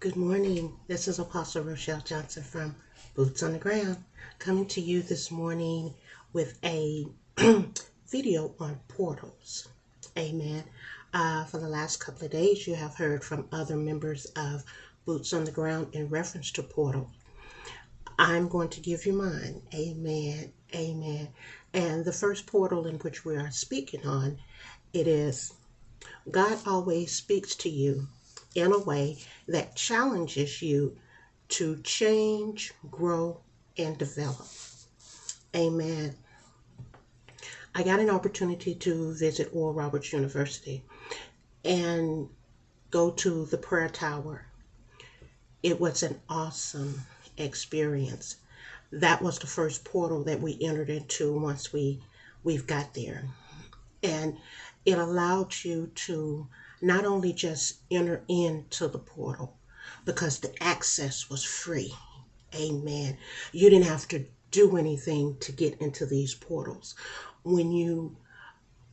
Good morning. This is Apostle Rochelle Johnson from Boots on the Ground, coming to you this morning with a video on portals. Amen. For the last couple of days, you have heard from other members of Boots on the Ground in reference to portals. I'm going to give you mine. Amen. Amen. And the first portal in which we are speaking on, it is God always speaks to you in a way that challenges you to change, grow, and develop. Amen. I got an opportunity to visit Oral Roberts University and go to the prayer tower. It was an awesome experience. That was the first portal that we entered into once we've got there. And it allowed you to not only just enter into the portal because the access was free. Amen. You didn't have to do anything to get into these portals. When you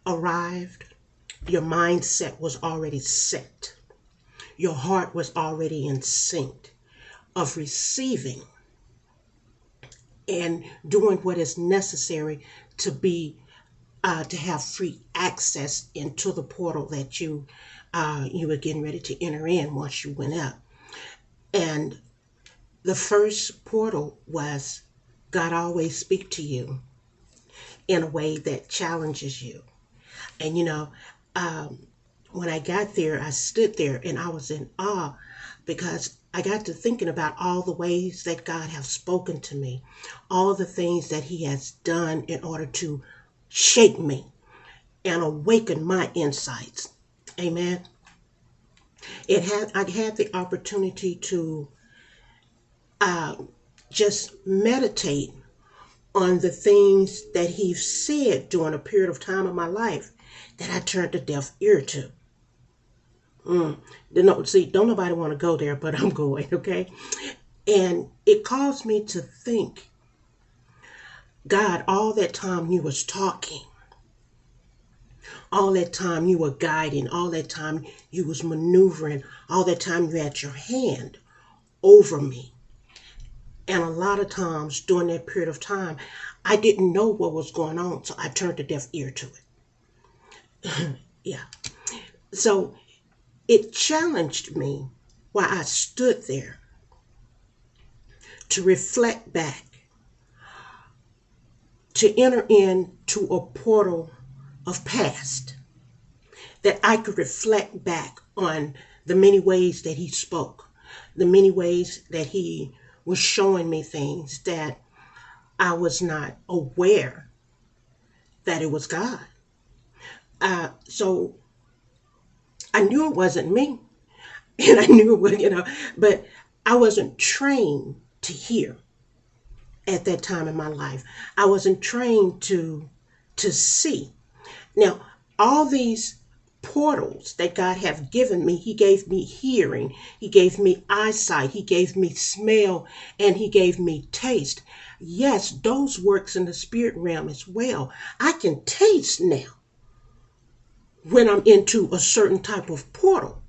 arrived, your mindset was already set. Your heart was already in sync of receiving and doing what is necessary to have free access into the portal that you were getting ready to enter in once you went up. And the first portal was God always speak to you in a way that challenges you. And when I got there, I stood there and I was in awe because I got to thinking about all the ways that God has spoken to me, all the things that He has done in order to shake me and awaken my insights. Amen. I had the opportunity to just meditate on the things that He said during a period of time in my life that I turned a deaf ear to. Don't nobody want to go there, but I'm going, okay? And it caused me to think, God, all that time you was talking, all that time you were guiding, all that time you was maneuvering, all that time you had your hand over me. And a lot of times during that period of time, I didn't know what was going on, so I turned a deaf ear to it. Yeah. So it challenged me while I stood there to reflect back, to enter into a portal of past, that I could reflect back on the many ways that He spoke, the many ways that He was showing me things that I was not aware that it was God. So I knew it wasn't me, and I knew it was, but I wasn't trained to hear at that time in my life. I wasn't trained to see. Now, all these portals that God have given me, He gave me hearing, He gave me eyesight, He gave me smell, and He gave me taste. Yes, those works in the spirit realm as well. I can taste now when I'm into a certain type of portal.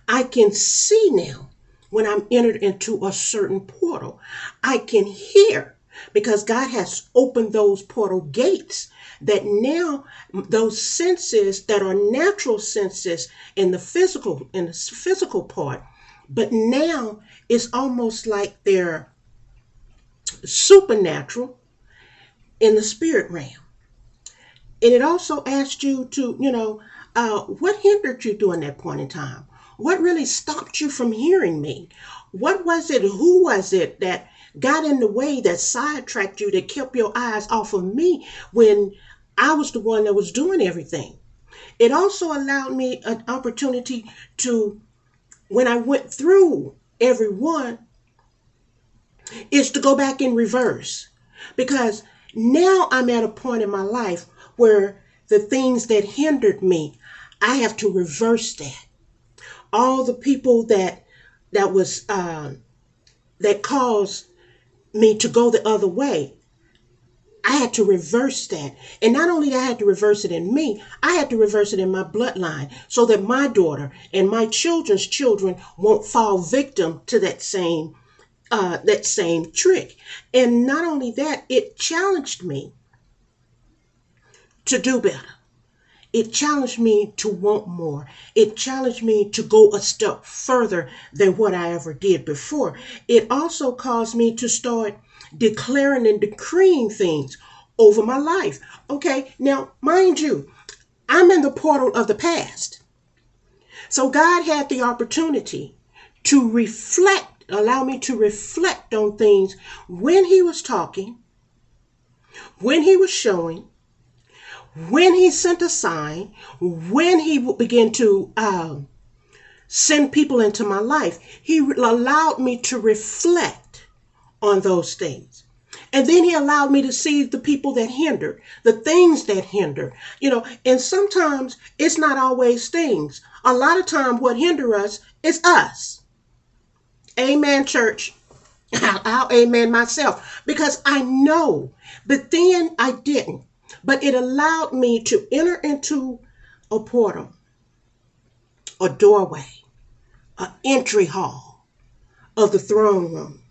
I can see now when I'm entered into a certain portal. I can hear because God has opened those portal gates that now those senses that are natural senses in the physical part, but now it's almost like they're supernatural in the spirit realm. And it also asked you to, what hindered you during that point in time? What really stopped you from hearing me? What was it? Who was it that got in the way, that sidetracked you, that kept your eyes off of me when I was the one that was doing everything? It also allowed me an opportunity to, when I went through every one, is to go back in reverse. Because now I'm at a point in my life where the things that hindered me, I have to reverse that. All the people that caused me to go the other way, I had to reverse that. And not only I had to reverse it in me, I had to reverse it in my bloodline so that my daughter and my children's children won't fall victim to that same trick. And not only that, it challenged me to do better. It challenged me to want more. It challenged me to go a step further than what I ever did before. It also caused me to start declaring and decreeing things over my life. Okay, now, mind you, I'm in the portal of the past. So God had the opportunity to reflect, allow me to reflect on things when He was talking, when He was showing, when He sent a sign, when He began to send people into my life. He allowed me to reflect on those things. And then He allowed me to see the people that hinder, the things that hinder, and sometimes it's not always things. A lot of times what hinder us is us. Amen, church. I'll amen myself because I know, but then I didn't. But it allowed me to enter into a portal, a doorway, an entry hall of the throne room.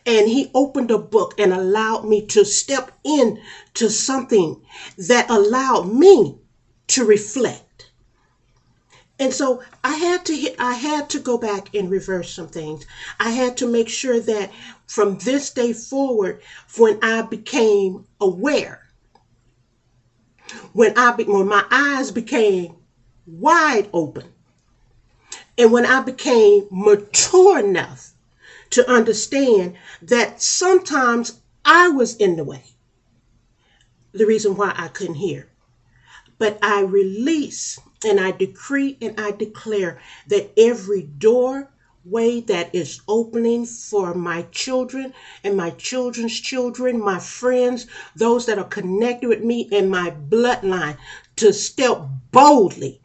And He opened a book and allowed me to step into something that allowed me to reflect. And so I had to go back and reverse some things. I had to make sure that from this day forward, when I became aware, when my eyes became wide open, and when I became mature enough to understand that sometimes I was in the way, the reason why I couldn't hear. But I release and I decree and I declare that every doorway that is opening for my children and my children's children, my friends, those that are connected with me and my bloodline, to step boldly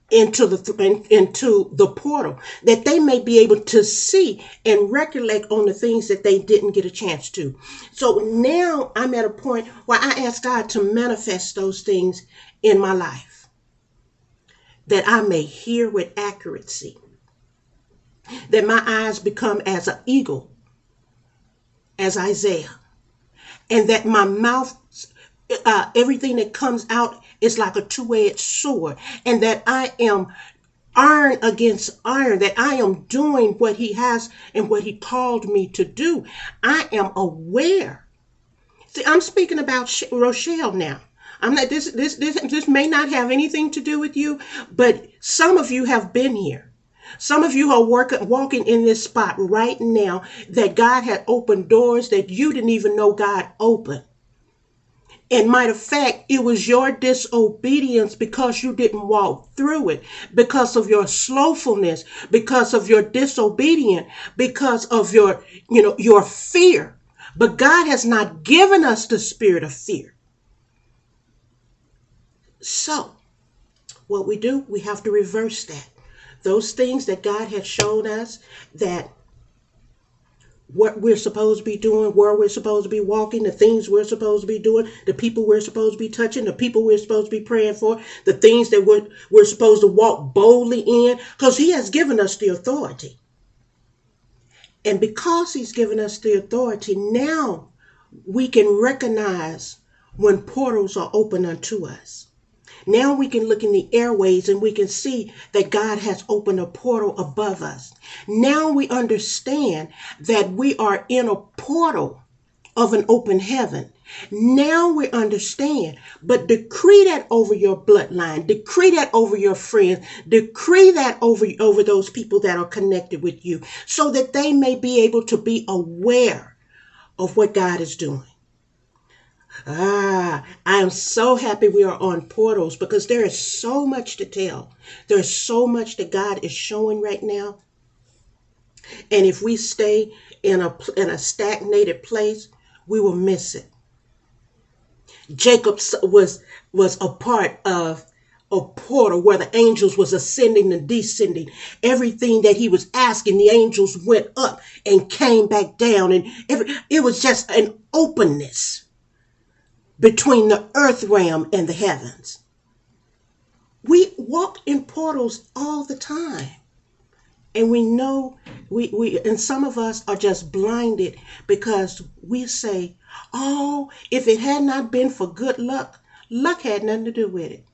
into the portal, that they may be able to see and recollect on the things that they didn't get a chance to. So now I'm at a point where I ask God to manifest those things in my life, that I may hear with accuracy, that my eyes become as an eagle, as Isaiah, and that my mouth, everything that comes out is like a two-edged sword, and that I am iron against iron, that I am doing what He has and what He called me to do. I am aware. See, I'm speaking about Rochelle now. I'm not, this may not have anything to do with you, but some of you have been here. Some of you are walking in this spot right now that God had opened doors that you didn't even know God opened. And matter of fact, it was your disobedience because you didn't walk through it, because of your slowfulness, because of your disobedience, because of your fear. But God has not given us the spirit of fear. So what we do, we have to reverse that. Those things that God has shown us, that what we're supposed to be doing, where we're supposed to be walking, the things we're supposed to be doing, the people we're supposed to be touching, the people we're supposed to be praying for, the things that we're supposed to walk boldly in, because He has given us the authority. And because He's given us the authority, now we can recognize when portals are open unto us. Now we can look in the airways and we can see that God has opened a portal above us. Now we understand that we are in a portal of an open heaven. Now we understand, but decree that over your bloodline, decree that over your friends, decree that over those people that are connected with you, so that they may be able to be aware of what God is doing. I am so happy we are on portals, because there is so much to tell. There's so much that God is showing right now. And if we stay in a stagnated place, we will miss it. Jacob was a part of a portal where the angels was ascending and descending. Everything that he was asking, the angels went up and came back down. And it was just an openness. between the earth realm and the heavens. We walk in portals all the time. And we know and some of us are just blinded because we say, oh, if it had not been for good luck, luck had nothing to do with it.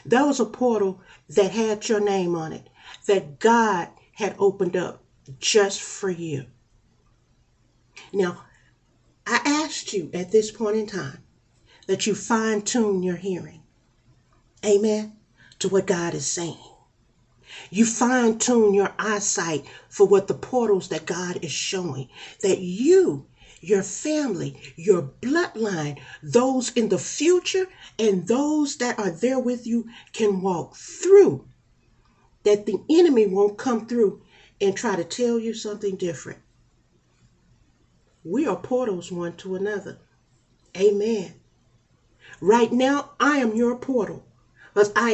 There was a portal that had your name on it that God had opened up just for you. Now, I asked you at this point in time that you fine tune your hearing. Amen. To what God is saying. You fine tune your eyesight for what the portals that God is showing. That you, your family, your bloodline, those in the future and those that are there with you can walk through. That the enemy won't come through and try to tell you something different. We are portals one to another. Amen. Right now, I am your portal. Because I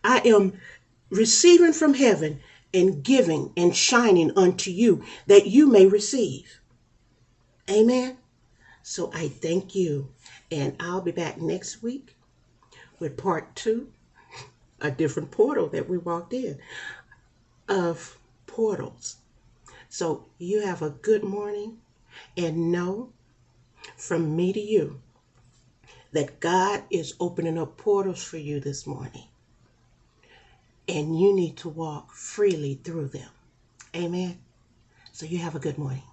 am receiving from heaven and giving and shining unto you that you may receive. Amen. So I thank you. And I'll be back next week with part 2, a different portal that we walked in of portals. So you have a good morning and know from me to you that God is opening up portals for you this morning. And you need to walk freely through them. Amen. So you have a good morning.